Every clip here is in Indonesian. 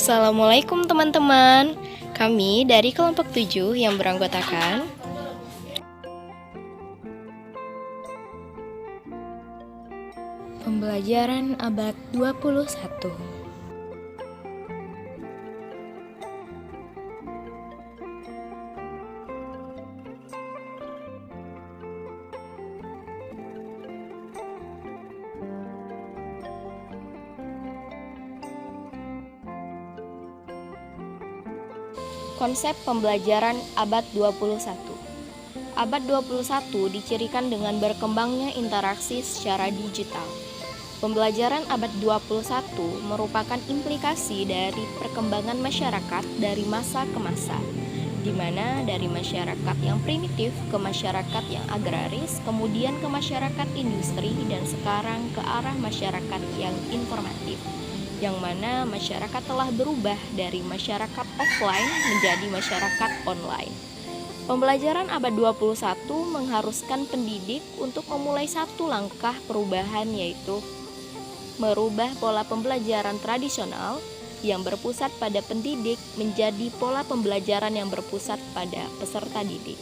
Assalamualaikum teman-teman. Kami dari kelompok 7 yang beranggotakan Pembelajaran abad 21. Konsep pembelajaran abad 21. Abad 21 dicirikan dengan berkembangnya interaksi secara digital. Pembelajaran abad 21 merupakan implikasi dari perkembangan masyarakat dari masa ke masa, di mana dari masyarakat yang primitif ke masyarakat yang agraris, kemudian ke masyarakat industri, dan sekarang ke arah masyarakat yang informatif, yang mana masyarakat telah berubah dari masyarakat offline menjadi masyarakat online. Pembelajaran abad 21 mengharuskan pendidik untuk memulai satu langkah perubahan, yaitu merubah pola pembelajaran tradisional yang berpusat pada pendidik menjadi pola pembelajaran yang berpusat pada peserta didik,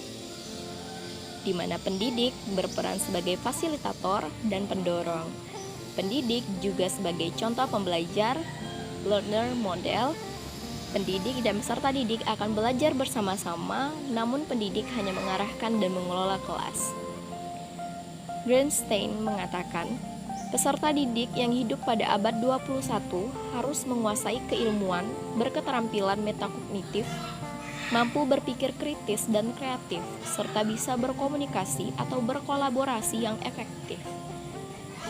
di mana pendidik berperan sebagai fasilitator dan pendorong. Pendidik juga sebagai contoh pembelajar, learner model. Pendidik dan peserta didik akan belajar bersama-sama, namun pendidik hanya mengarahkan dan mengelola kelas. Greenstein mengatakan, peserta didik yang hidup pada abad 21 harus menguasai keilmuan, berketerampilan metakognitif, mampu berpikir kritis dan kreatif, serta bisa berkomunikasi atau berkolaborasi yang efektif.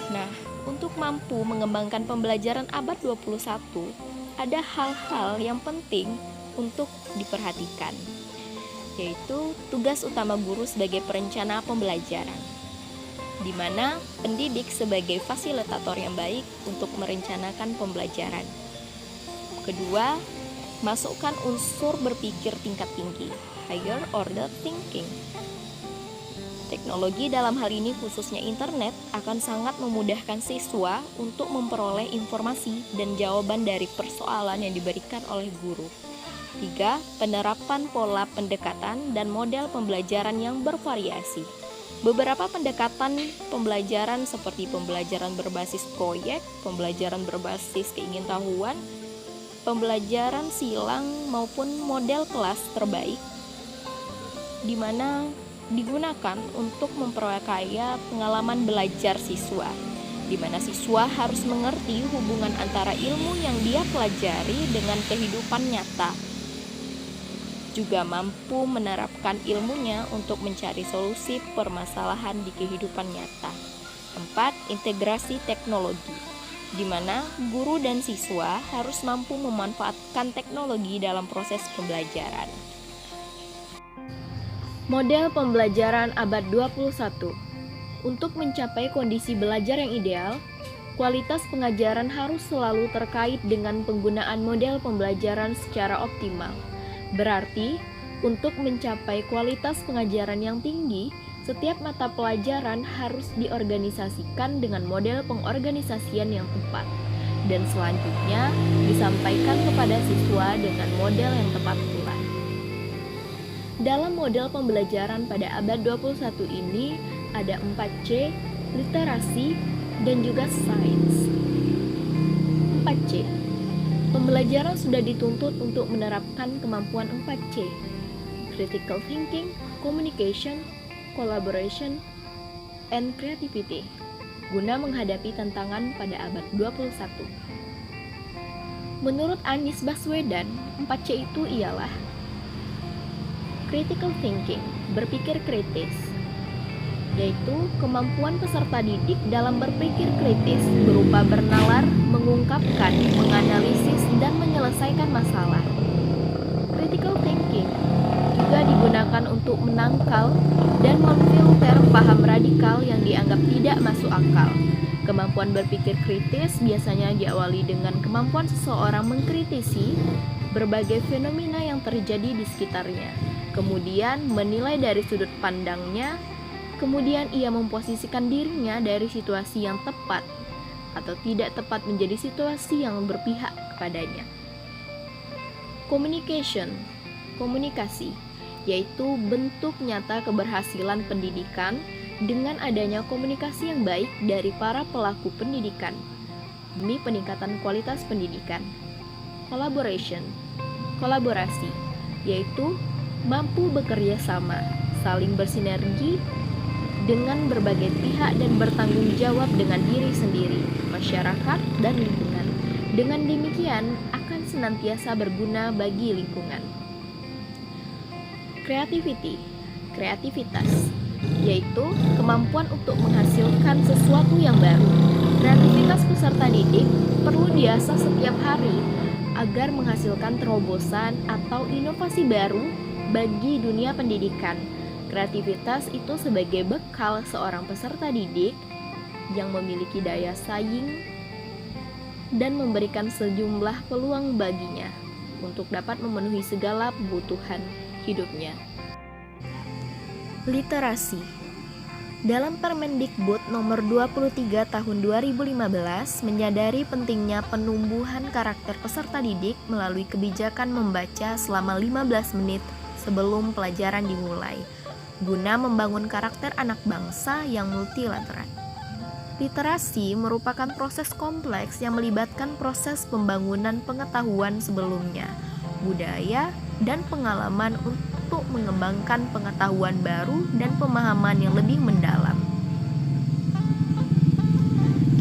Nah, untuk mampu mengembangkan pembelajaran abad 21, ada hal-hal yang penting untuk diperhatikan, yaitu tugas utama guru sebagai perencana pembelajaran, di mana pendidik sebagai fasilitator yang baik untuk merencanakan pembelajaran. Kedua, masukkan unsur berpikir tingkat tinggi, higher order thinking. Teknologi dalam hal ini khususnya internet akan sangat memudahkan siswa untuk memperoleh informasi dan jawaban dari persoalan yang diberikan oleh guru. 3. Penerapan pola pendekatan dan model pembelajaran yang bervariasi. Beberapa pendekatan pembelajaran seperti pembelajaran berbasis proyek, pembelajaran berbasis keingintahuan, pembelajaran silang maupun model kelas terbaik, di mana digunakan untuk memperkaya pengalaman belajar siswa, di mana siswa harus mengerti hubungan antara ilmu yang dia pelajari dengan kehidupan nyata, juga mampu menerapkan ilmunya untuk mencari solusi permasalahan di kehidupan nyata. 4. Integrasi teknologi, di mana guru dan siswa harus mampu memanfaatkan teknologi dalam proses pembelajaran. Model pembelajaran abad 21. Untuk mencapai kondisi belajar yang ideal, kualitas pengajaran harus selalu terkait dengan penggunaan model pembelajaran secara optimal. Berarti, untuk mencapai kualitas pengajaran yang tinggi, setiap mata pelajaran harus diorganisasikan dengan model pengorganisasian yang tepat, dan selanjutnya disampaikan kepada siswa dengan model yang tepat pula. Dalam model pembelajaran pada abad 21 ini ada 4C, literasi, dan juga sains. 4C. Pembelajaran sudah dituntut untuk menerapkan kemampuan 4C, critical thinking, communication, collaboration, and creativity, guna menghadapi tantangan pada abad 21. Menurut Anies Baswedan, 4C itu ialah critical thinking, berpikir kritis, yaitu kemampuan peserta didik dalam berpikir kritis berupa bernalar, mengungkapkan, menganalisis, dan menyelesaikan masalah. Critical thinking juga digunakan untuk menangkal dan memfilter paham radikal yang dianggap tidak masuk akal. Kemampuan berpikir kritis biasanya diawali dengan kemampuan seseorang mengkritisi berbagai fenomena yang terjadi di sekitarnya, kemudian menilai dari sudut pandangnya, kemudian ia memposisikan dirinya dari situasi yang tepat atau tidak tepat menjadi situasi yang berpihak kepadanya. Communication, komunikasi, yaitu bentuk nyata keberhasilan pendidikan dengan adanya komunikasi yang baik dari para pelaku pendidikan demi peningkatan kualitas pendidikan. Collaboration, kolaborasi, yaitu mampu bekerja sama, saling bersinergi dengan berbagai pihak dan bertanggung jawab dengan diri sendiri, masyarakat, dan lingkungan. Dengan demikian, akan senantiasa berguna bagi lingkungan. Creativity, kreativitas, yaitu kemampuan untuk menghasilkan sesuatu yang baru. Kreativitas peserta didik perlu diasah setiap hari agar menghasilkan terobosan atau inovasi baru bagi dunia pendidikan. Kreativitas itu sebagai bekal seorang peserta didik yang memiliki daya saing dan memberikan sejumlah peluang baginya untuk dapat memenuhi segala kebutuhan hidupnya. Literasi. Dalam Permendikbud nomor 23 tahun 2015 menyadari pentingnya penumbuhan karakter peserta didik melalui kebijakan membaca selama 15 menit sebelum pelajaran dimulai, guna membangun karakter anak bangsa yang multilateral. Literasi merupakan proses kompleks yang melibatkan proses pembangunan pengetahuan sebelumnya, budaya, dan pengalaman untuk mengembangkan pengetahuan baru dan pemahaman yang lebih mendalam.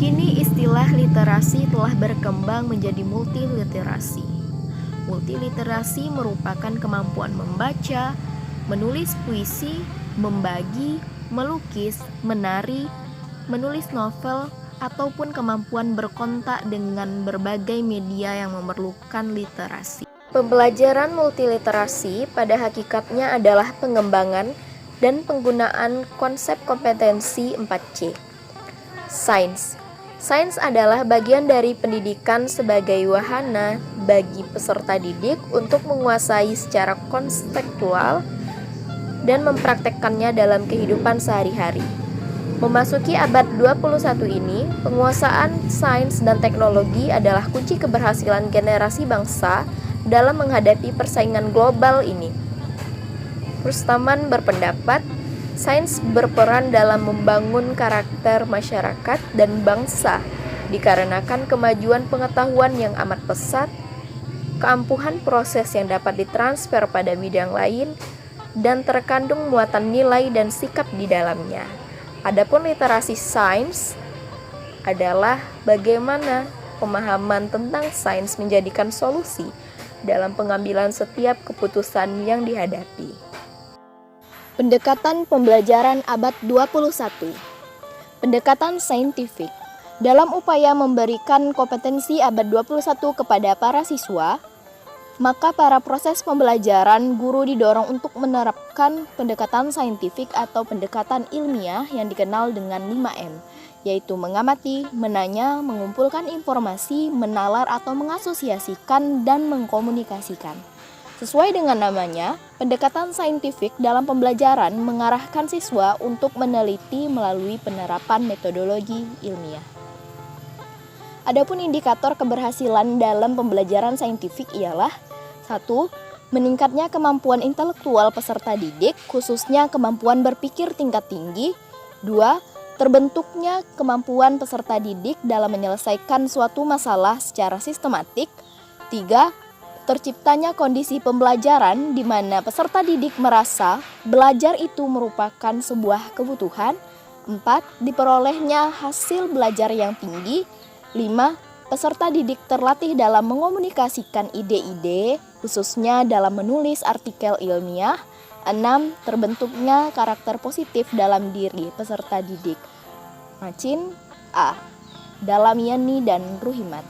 Kini istilah literasi telah berkembang menjadi multiliterasi. Multiliterasi merupakan kemampuan membaca, menulis puisi, membagi, melukis, menari, menulis novel, ataupun kemampuan berkontak dengan berbagai media yang memerlukan literasi. Pembelajaran multiliterasi pada hakikatnya adalah pengembangan dan penggunaan konsep kompetensi 4C. Sains. Sains adalah bagian dari pendidikan sebagai wahana bagi peserta didik untuk menguasai secara konseptual dan mempraktekkannya dalam kehidupan sehari-hari. Memasuki abad 21 ini, penguasaan sains dan teknologi adalah kunci keberhasilan generasi bangsa dalam menghadapi persaingan global ini. Rustaman berpendapat, sains berperan dalam membangun karakter masyarakat dan bangsa dikarenakan kemajuan pengetahuan yang amat pesat, keampuhan proses yang dapat ditransfer pada bidang lain, dan terkandung muatan nilai dan sikap di dalamnya. Adapun literasi sains adalah bagaimana pemahaman tentang sains menjadikan solusi dalam pengambilan setiap keputusan yang dihadapi. Pendekatan pembelajaran abad 21. Pendekatan saintifik. Dalam upaya memberikan kompetensi abad 21 kepada para siswa, maka para proses pembelajaran guru didorong untuk menerapkan pendekatan saintifik atau pendekatan ilmiah yang dikenal dengan 5M, yaitu mengamati, menanya, mengumpulkan informasi, menalar atau mengasosiasikan, dan mengkomunikasikan. Sesuai dengan namanya, pendekatan saintifik dalam pembelajaran mengarahkan siswa untuk meneliti melalui penerapan metodologi ilmiah. Adapun indikator keberhasilan dalam pembelajaran saintifik ialah 1. Meningkatnya kemampuan intelektual peserta didik, khususnya kemampuan berpikir tingkat tinggi. 2. Terbentuknya kemampuan peserta didik dalam menyelesaikan suatu masalah secara sistematik. 3. Terciptanya kondisi pembelajaran di mana peserta didik merasa belajar itu merupakan sebuah kebutuhan. 4. Diperolehnya hasil belajar yang tinggi. 5. Peserta didik terlatih dalam mengomunikasikan ide-ide, khususnya dalam menulis artikel ilmiah. 6. Terbentuknya karakter positif dalam diri peserta didik. Macin A. Dalamiani dan Ruhimat.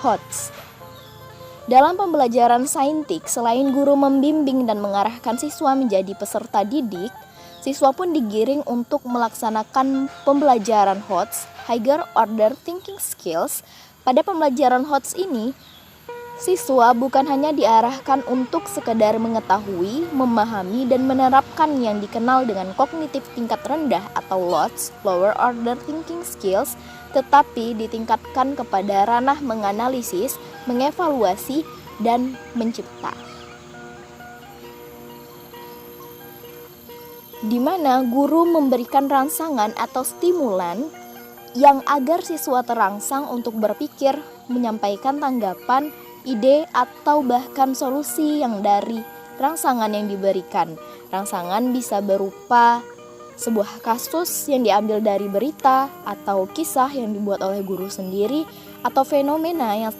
HOTS. Dalam pembelajaran saintik, selain guru membimbing dan mengarahkan siswa menjadi peserta didik, siswa pun digiring untuk melaksanakan pembelajaran HOTS, Higher Order Thinking Skills. Pada pembelajaran HOTS ini, siswa bukan hanya diarahkan untuk sekedar mengetahui, memahami, dan menerapkan yang dikenal dengan kognitif tingkat rendah atau LOTS, Lower Order Thinking Skills, tetapi ditingkatkan kepada ranah menganalisis, mengevaluasi, dan mencipta. Di mana guru memberikan rangsangan atau stimulan yang agar siswa terangsang untuk berpikir, menyampaikan tanggapan, ide, atau bahkan solusi yang dari rangsangan yang diberikan. Rangsangan bisa berupa sebuah kasus yang diambil dari berita, atau kisah yang dibuat oleh guru sendiri, atau fenomena yang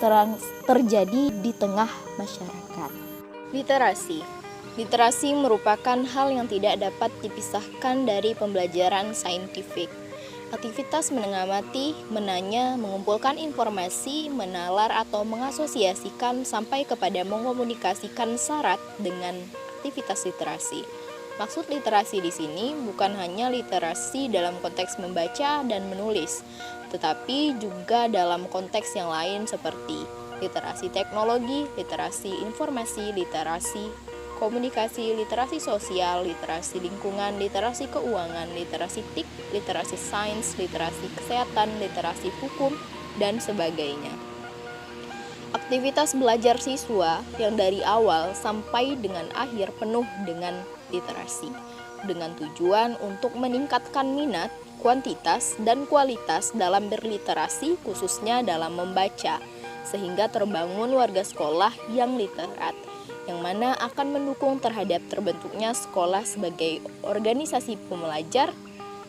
terjadi di tengah masyarakat. Literasi merupakan hal yang tidak dapat dipisahkan dari pembelajaran saintifik. Aktivitas mengamati, menanya, mengumpulkan informasi, menalar atau mengasosiasikan sampai kepada mengkomunikasikan syarat dengan aktivitas literasi. Maksud literasi di sini bukan hanya literasi dalam konteks membaca dan menulis, tetapi juga dalam konteks yang lain seperti literasi teknologi, literasi informasi, literasi komunikasi, literasi sosial, literasi lingkungan, literasi keuangan, literasi TIK, literasi sains, literasi kesehatan, literasi hukum, dan sebagainya. Aktivitas belajar siswa yang dari awal sampai dengan akhir penuh dengan literasi, dengan tujuan untuk meningkatkan minat, kuantitas, dan kualitas dalam berliterasi, khususnya dalam membaca, sehingga terbangun warga sekolah yang literat, yang mana akan mendukung terhadap terbentuknya sekolah sebagai organisasi pembelajar,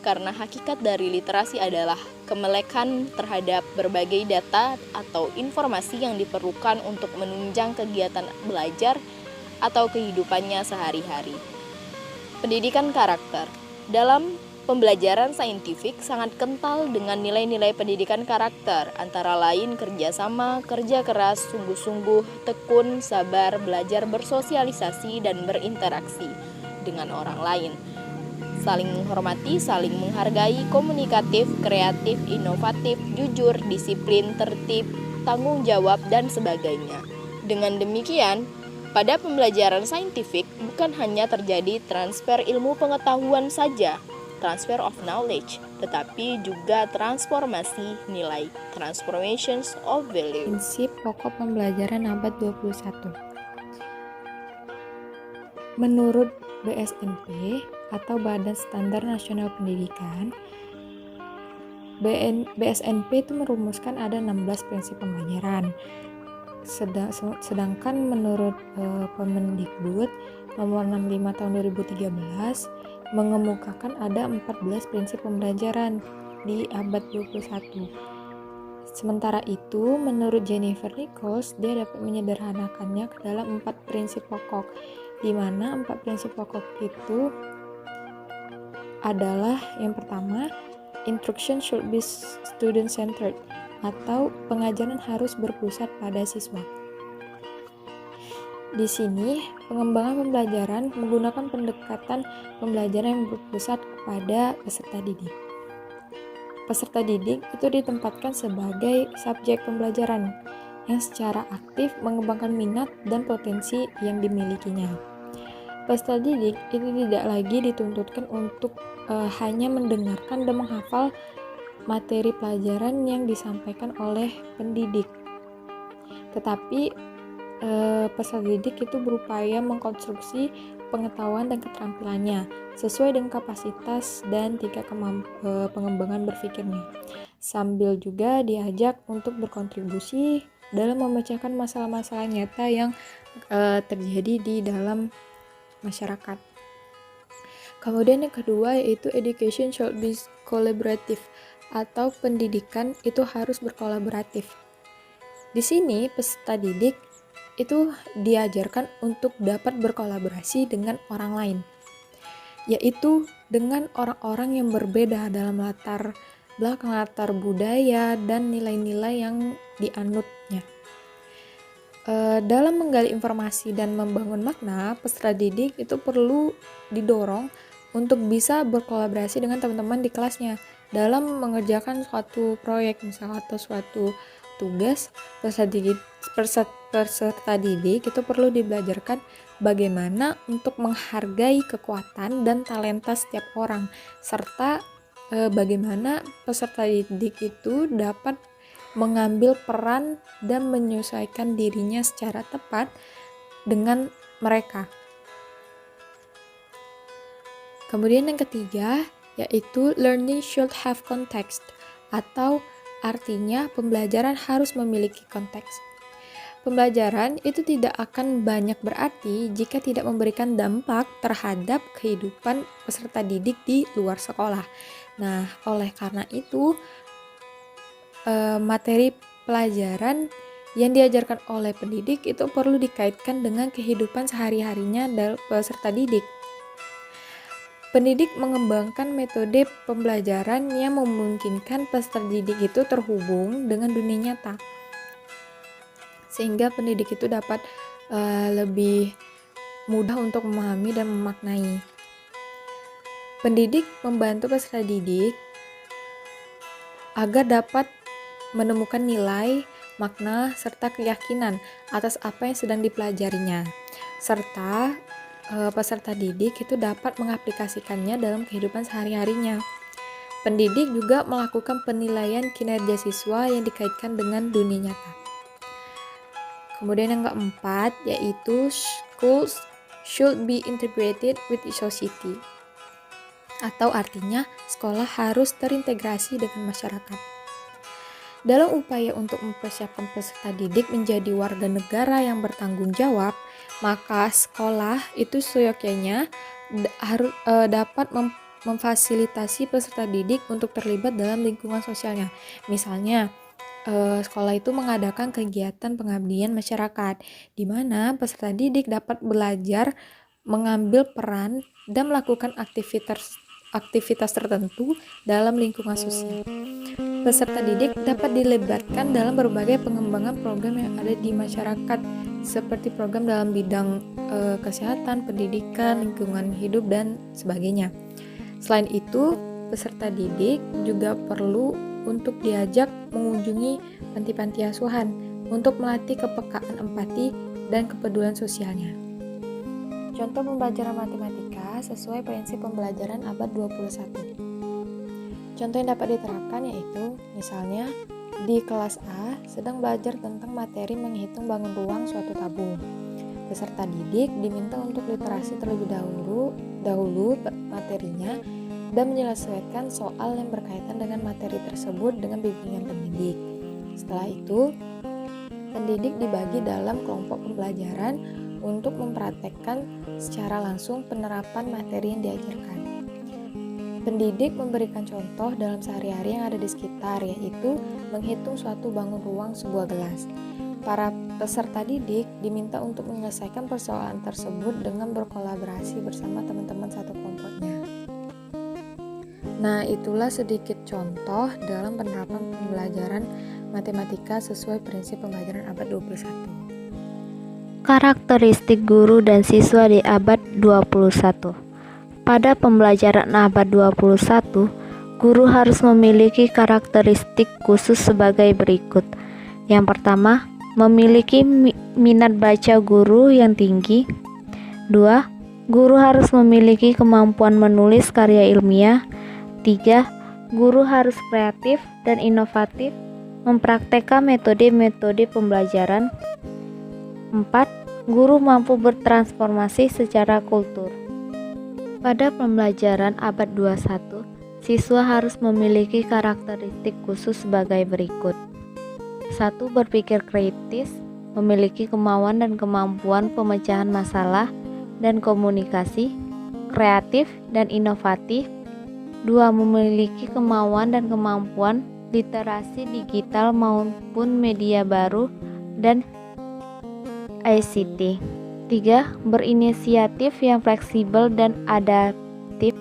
karena hakikat dari literasi adalah kemelekan terhadap berbagai data atau informasi yang diperlukan untuk menunjang kegiatan belajar atau kehidupannya sehari-hari. Pendidikan karakter. Dalam pembelajaran saintifik sangat kental dengan nilai-nilai pendidikan karakter, antara lain kerjasama, kerja keras, sungguh-sungguh, tekun, sabar, belajar bersosialisasi dan berinteraksi dengan orang lain, saling menghormati, saling menghargai, komunikatif, kreatif, inovatif, jujur, disiplin, tertib, tanggung jawab, dan sebagainya. Dengan demikian, pada pembelajaran saintifik bukan hanya terjadi transfer ilmu pengetahuan saja, transfer of knowledge, tetapi juga transformasi nilai, transformations of value. Prinsip pokok pembelajaran abad 21. Menurut BSNP atau Badan Standar Nasional Pendidikan, BSNP itu merumuskan ada 16 prinsip pembelajaran. Sedangkan menurut Permendikbud nomor 65 tahun 2013 mengemukakan ada 14 prinsip pembelajaran di abad 21. Sementara itu, menurut Jennifer Nichols, dia dapat menyederhanakannya ke dalam 4 prinsip pokok, di mana 4 prinsip pokok itu adalah yang pertama, instruction should be student-centered, atau pengajaran harus berpusat pada siswa. Di sini, pengembangan pembelajaran menggunakan pendekatan pembelajaran yang berpusat kepada peserta didik. Peserta didik itu ditempatkan sebagai subjek pembelajaran yang secara aktif mengembangkan minat dan potensi yang dimilikinya. Peserta didik itu tidak lagi dituntutkan untuk hanya mendengarkan dan menghafal materi pelajaran yang disampaikan oleh pendidik, tetapi peserta didik itu berupaya mengkonstruksi pengetahuan dan keterampilannya sesuai dengan kapasitas dan tingkat pengembangan berpikirnya, sambil juga diajak untuk berkontribusi dalam memecahkan masalah-masalah nyata yang terjadi di dalam masyarakat. Kemudian yang kedua yaitu education should be collaborative, atau pendidikan itu harus berkolaboratif. Di sini peserta didik itu diajarkan untuk dapat berkolaborasi dengan orang lain, yaitu dengan orang-orang yang berbeda dalam latar belakang, latar budaya, dan nilai-nilai yang dianutnya. Dalam menggali informasi dan membangun makna, peserta didik itu perlu didorong untuk bisa berkolaborasi dengan teman-teman di kelasnya dalam mengerjakan suatu proyek misalnya atau suatu tugas. Peserta didik itu perlu dibelajarkan bagaimana untuk menghargai kekuatan dan talenta setiap orang, serta bagaimana peserta didik itu dapat mengambil peran dan menyesuaikan dirinya secara tepat dengan mereka. Kemudian yang ketiga yaitu learning should have context, atau artinya pembelajaran harus memiliki konteks. Pembelajaran itu tidak akan banyak berarti jika tidak memberikan dampak terhadap kehidupan peserta didik di luar sekolah. Nah, oleh karena itu, materi pelajaran yang diajarkan oleh pendidik itu perlu dikaitkan dengan kehidupan sehari-harinya dari peserta didik. Pendidik mengembangkan metode pembelajaran yang memungkinkan peserta didik itu terhubung dengan dunia nyata, sehingga pendidik itu dapat lebih mudah untuk memahami dan memaknai. Pendidik membantu peserta didik agar dapat menemukan nilai, makna, serta keyakinan atas apa yang sedang dipelajarinya, serta peserta didik itu dapat mengaplikasikannya dalam kehidupan sehari-harinya. Pendidik juga melakukan penilaian kinerja siswa yang dikaitkan dengan dunia nyata. Kemudian yang keempat yaitu schools should be integrated with society, atau artinya sekolah harus terintegrasi dengan masyarakat. Dalam upaya untuk mempersiapkan peserta didik menjadi warga negara yang bertanggung jawab, maka sekolah itu seyogyanya harus dapat memfasilitasi peserta didik untuk terlibat dalam lingkungan sosialnya. Misalnya, sekolah itu mengadakan kegiatan pengabdian masyarakat, di mana peserta didik dapat belajar mengambil peran dan melakukan aktivitas tertentu dalam lingkungan sosial. Peserta didik dapat dilibatkan dalam berbagai pengembangan program yang ada di masyarakat, seperti program dalam bidang kesehatan, pendidikan, lingkungan hidup, dan sebagainya. Selain itu, peserta didik juga perlu untuk diajak mengunjungi panti-panti asuhan untuk melatih kepekaan empati dan kepedulian sosialnya. Contoh pembelajaran matematika sesuai prinsip pembelajaran abad 21. Contoh yang dapat diterapkan yaitu, misalnya di kelas A sedang belajar tentang materi menghitung bangun ruang suatu tabung. Peserta didik diminta untuk literasi terlebih dahulu materinya dan menyelesaikan soal yang berkaitan dengan materi tersebut dengan bimbingan pendidik. Setelah itu, pendidik dibagi dalam kelompok pembelajaran untuk mempraktekkan secara langsung penerapan materi yang diajarkan. Pendidik memberikan contoh dalam sehari-hari yang ada di sekitar, yaitu menghitung suatu bangun ruang sebuah gelas. Para peserta didik diminta untuk menyelesaikan persoalan tersebut dengan berkolaborasi bersama teman-teman satu kelompoknya. Nah, itulah sedikit contoh dalam penerapan pembelajaran matematika sesuai prinsip pembelajaran abad 21. Karakteristik guru dan siswa di abad 21. Pada pembelajaran abad 21, guru harus memiliki karakteristik khusus sebagai berikut. Yang pertama, memiliki minat baca guru yang tinggi. 2. Guru harus memiliki kemampuan menulis karya ilmiah. 3. Guru harus kreatif dan inovatif, mempraktekkan metode-metode pembelajaran. 4. Guru mampu bertransformasi secara kultur. Pada pembelajaran abad 21, siswa harus memiliki karakteristik khusus sebagai berikut. 1. Berpikir kritis, memiliki kemauan dan kemampuan pemecahan masalah dan komunikasi, kreatif dan inovatif. 2. Memiliki kemauan dan kemampuan literasi digital maupun media baru dan ICT. 3. Berinisiatif yang fleksibel dan adaptif.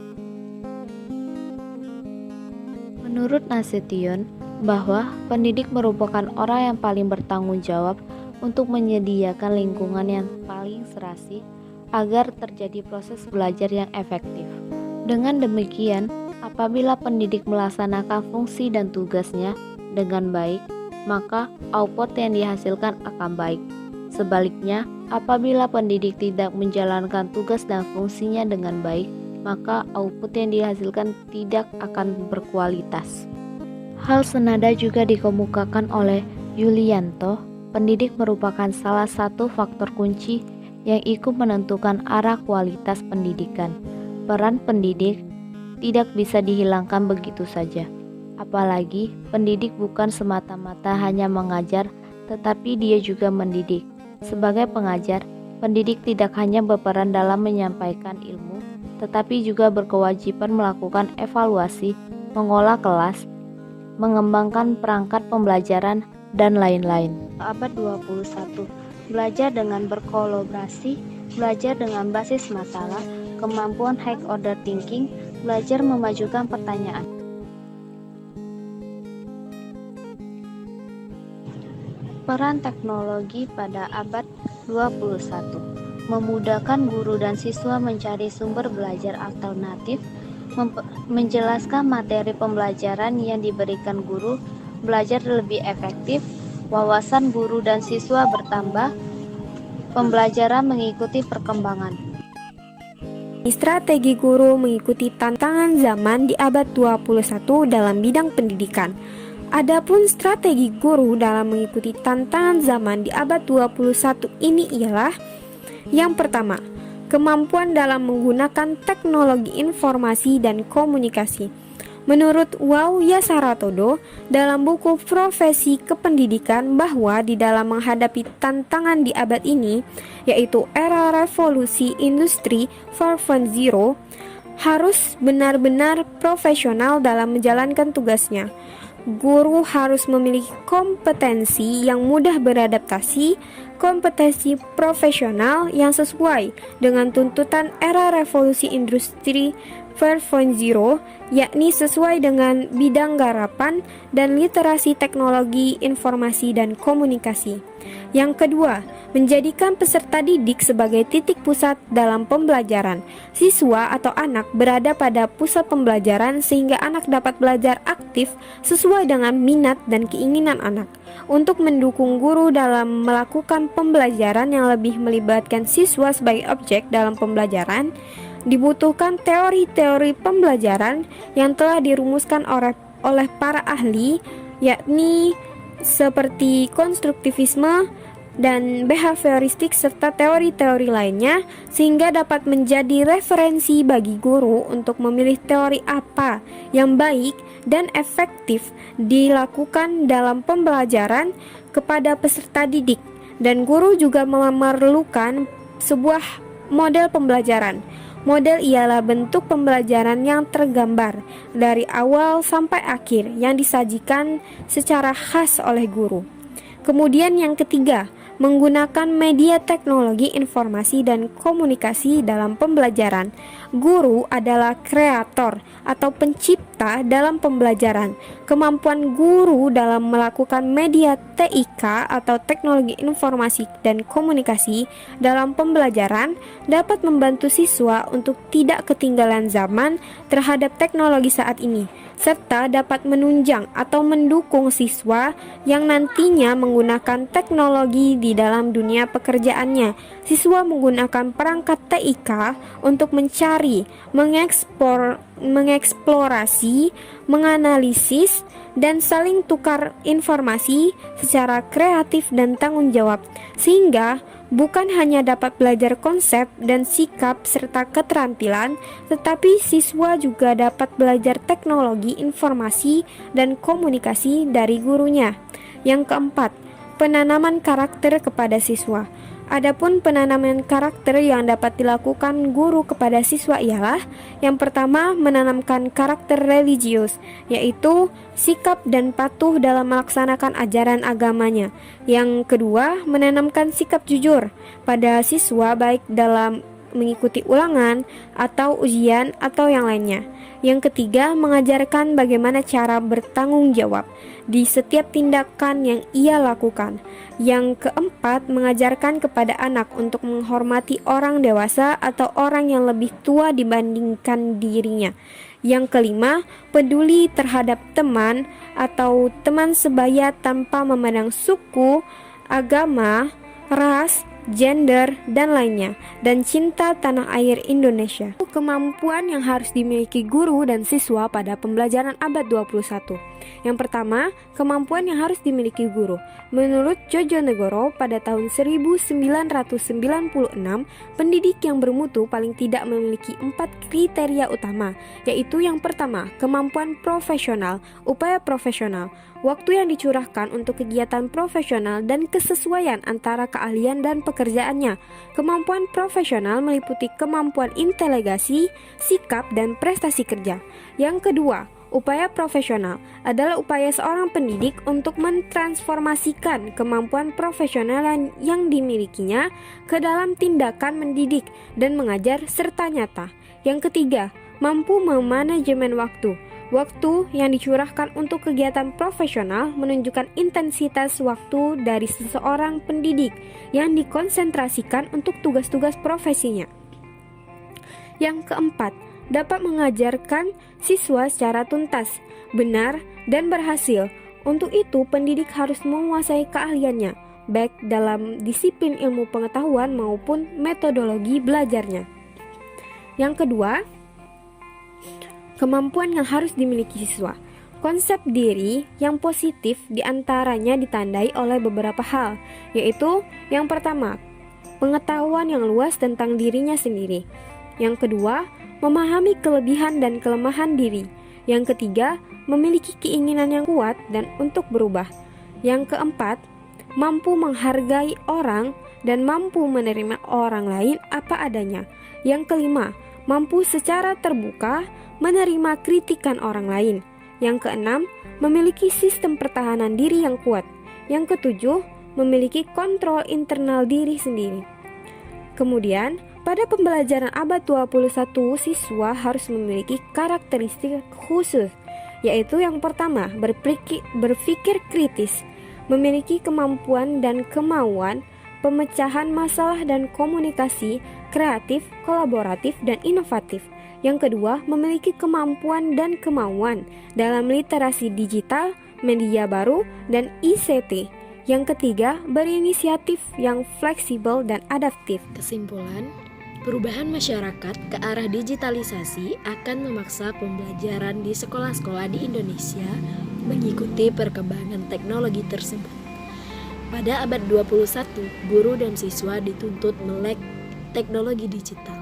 Menurut Nasution, bahwa pendidik merupakan orang yang paling bertanggung jawab untuk menyediakan lingkungan yang paling serasi agar terjadi proses belajar yang efektif. Dengan demikian, apabila pendidik melaksanakan fungsi dan tugasnya dengan baik, maka output yang dihasilkan akan baik. Sebaliknya, apabila pendidik tidak menjalankan tugas dan fungsinya dengan baik, maka output yang dihasilkan tidak akan berkualitas. Hal senada juga dikemukakan oleh Yulianto. Pendidik merupakan salah satu faktor kunci yang ikut menentukan arah kualitas pendidikan. Peran pendidik tidak bisa dihilangkan begitu saja. Apalagi pendidik bukan semata-mata hanya mengajar, tetapi dia juga mendidik. Sebagai pengajar, pendidik tidak hanya berperan dalam menyampaikan ilmu, tetapi juga berkewajiban melakukan evaluasi, mengolah kelas, mengembangkan perangkat pembelajaran, dan lain-lain. Abad 21, belajar dengan berkolaborasi, belajar dengan basis masalah, kemampuan high order thinking, belajar memajukan pertanyaan. Peran teknologi pada abad 21 memudahkan guru dan siswa mencari sumber belajar alternatif, menjelaskan materi pembelajaran yang diberikan guru, belajar lebih efektif, wawasan guru dan siswa bertambah, pembelajaran mengikuti perkembangan. Strategi guru mengikuti tantangan zaman di abad 21 dalam bidang pendidikan. Adapun strategi guru dalam mengikuti tantangan zaman di abad 21 ini ialah: yang pertama, kemampuan dalam menggunakan teknologi informasi dan komunikasi. Menurut Waouya Saratodo dalam buku Profesi Kependidikan bahwa di dalam menghadapi tantangan di abad ini, yaitu era revolusi industri 4.0, harus benar-benar profesional dalam menjalankan tugasnya. Guru harus memiliki kompetensi yang mudah beradaptasi, kompetensi profesional yang sesuai dengan tuntutan era revolusi industri 4.0, yakni sesuai dengan bidang garapan dan literasi teknologi informasi dan komunikasi. Yang kedua, menjadikan peserta didik sebagai titik pusat dalam pembelajaran. Siswa atau anak berada pada pusat pembelajaran sehingga anak dapat belajar aktif sesuai dengan minat dan keinginan anak. Untuk mendukung guru dalam melakukan pembelajaran yang lebih melibatkan siswa sebagai objek dalam pembelajaran, dibutuhkan teori-teori pembelajaran yang telah dirumuskan oleh para ahli, yakni seperti konstruktivisme dan behavioristik serta teori-teori lainnya, sehingga dapat menjadi referensi bagi guru untuk memilih teori apa yang baik dan efektif dilakukan dalam pembelajaran kepada peserta didik. Dan guru juga memerlukan sebuah model pembelajaran. Model ialah bentuk pembelajaran yang tergambar dari awal sampai akhir yang disajikan secara khas oleh guru. Kemudian yang ketiga, menggunakan media teknologi informasi dan komunikasi dalam pembelajaran. Guru adalah kreator atau pencipta dalam pembelajaran. Kemampuan guru dalam melakukan media TIK atau teknologi informasi dan komunikasi dalam pembelajaran dapat membantu siswa untuk tidak ketinggalan zaman terhadap teknologi saat ini, serta dapat menunjang atau mendukung siswa yang nantinya menggunakan teknologi di dalam dunia pekerjaannya. Siswa menggunakan perangkat TIK untuk mencari, mengeksplorasi, menganalisis, dan saling tukar informasi secara kreatif dan tanggung jawab, sehingga bukan hanya dapat belajar konsep dan sikap serta keterampilan, tetapi siswa juga dapat belajar teknologi informasi dan komunikasi dari gurunya. Yang keempat, penanaman karakter kepada siswa. Adapun penanaman karakter yang dapat dilakukan guru kepada siswa ialah: yang pertama, menanamkan karakter religius, yaitu sikap dan patuh dalam melaksanakan ajaran agamanya. Yang kedua, menanamkan sikap jujur pada siswa baik dalam mengikuti ulangan atau ujian atau yang lainnya. Yang ketiga, mengajarkan bagaimana cara bertanggung jawab di setiap tindakan yang ia lakukan. Yang keempat, mengajarkan kepada anak untuk menghormati orang dewasa atau orang yang lebih tua dibandingkan dirinya. Yang kelima, peduli terhadap teman atau teman sebaya tanpa memandang suku, agama, ras, gender, dan lainnya, dan cinta tanah air Indonesia. Kemampuan yang harus dimiliki guru dan siswa pada pembelajaran abad 21. Yang pertama, kemampuan yang harus dimiliki guru. Menurut Jojonegoro, pada tahun 1996, pendidik yang bermutu paling tidak memiliki 4 kriteria utama, yaitu yang pertama, kemampuan profesional, upaya profesional, waktu yang dicurahkan untuk kegiatan profesional dan kesesuaian antara keahlian dan pekerjaannya. Kemampuan profesional meliputi kemampuan inteligasi, sikap, dan prestasi kerja. Yang kedua, upaya profesional adalah upaya seorang pendidik untuk mentransformasikan kemampuan profesional yang dimilikinya ke dalam tindakan mendidik dan mengajar serta nyata. Yang ketiga, mampu memanajemen waktu. Waktu yang dicurahkan untuk kegiatan profesional menunjukkan intensitas waktu dari seseorang pendidik yang dikonsentrasikan untuk tugas-tugas profesinya. Yang keempat, dapat mengajarkan siswa secara tuntas, benar, dan berhasil. Untuk itu, pendidik harus menguasai keahliannya, baik dalam disiplin ilmu pengetahuan maupun metodologi belajarnya. Yang kedua, kemampuan yang harus dimiliki siswa. Konsep diri yang positif diantaranya ditandai oleh beberapa hal, yaitu yang pertama, pengetahuan yang luas tentang dirinya sendiri. Yang kedua, memahami kelebihan dan kelemahan diri. Yang ketiga, memiliki keinginan yang kuat dan untuk berubah. Yang keempat, mampu menghargai orang dan mampu menerima orang lain apa adanya. Yang kelima, mampu secara terbuka menerima kritikan orang lain. Yang keenam, memiliki sistem pertahanan diri yang kuat. Yang ketujuh, memiliki kontrol internal diri sendiri. Kemudian, pada pembelajaran abad 21, siswa harus memiliki karakteristik khusus, yaitu yang pertama, berpikir kritis, memiliki kemampuan dan kemauan, pemecahan masalah dan komunikasi, kreatif, kolaboratif, dan inovatif. Yang kedua, memiliki kemampuan dan kemauan dalam literasi digital, media baru, dan ICT. Yang ketiga, berinisiatif yang fleksibel dan adaptif. Kesimpulan, perubahan masyarakat ke arah digitalisasi akan memaksa pembelajaran di sekolah-sekolah di Indonesia mengikuti perkembangan teknologi tersebut. Pada abad 21, guru dan siswa dituntut melek teknologi digital.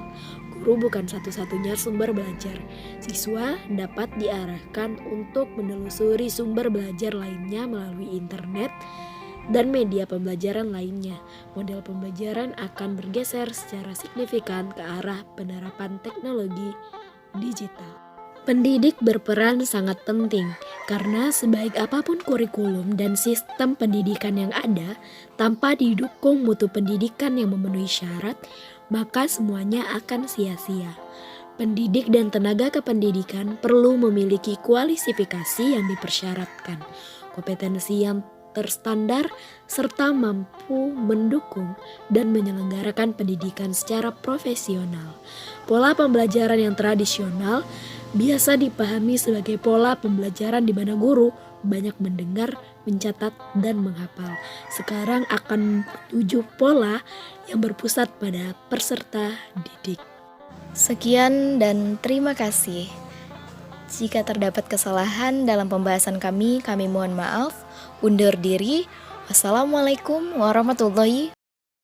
Guru bukan satu-satunya sumber belajar. Siswa dapat diarahkan untuk menelusuri sumber belajar lainnya melalui internet dan media pembelajaran lainnya. Model pembelajaran akan bergeser secara signifikan ke arah penerapan teknologi digital. Pendidik berperan sangat penting karena sebaik apapun kurikulum dan sistem pendidikan yang ada, tanpa didukung mutu pendidikan yang memenuhi syarat, maka semuanya akan sia-sia. Pendidik dan tenaga kependidikan perlu memiliki kualifikasi yang dipersyaratkan, kompetensi yang terstandar, serta mampu mendukung dan menyelenggarakan pendidikan secara profesional. Pola pembelajaran yang tradisional biasa dipahami sebagai pola pembelajaran di mana guru banyak mendengar, mencatat, dan menghafal. Sekarang akan menuju pola yang berpusat pada peserta didik. Sekian dan terima kasih. Jika terdapat kesalahan dalam pembahasan kami mohon maaf. Undur diri. Wassalamualaikum warahmatullahi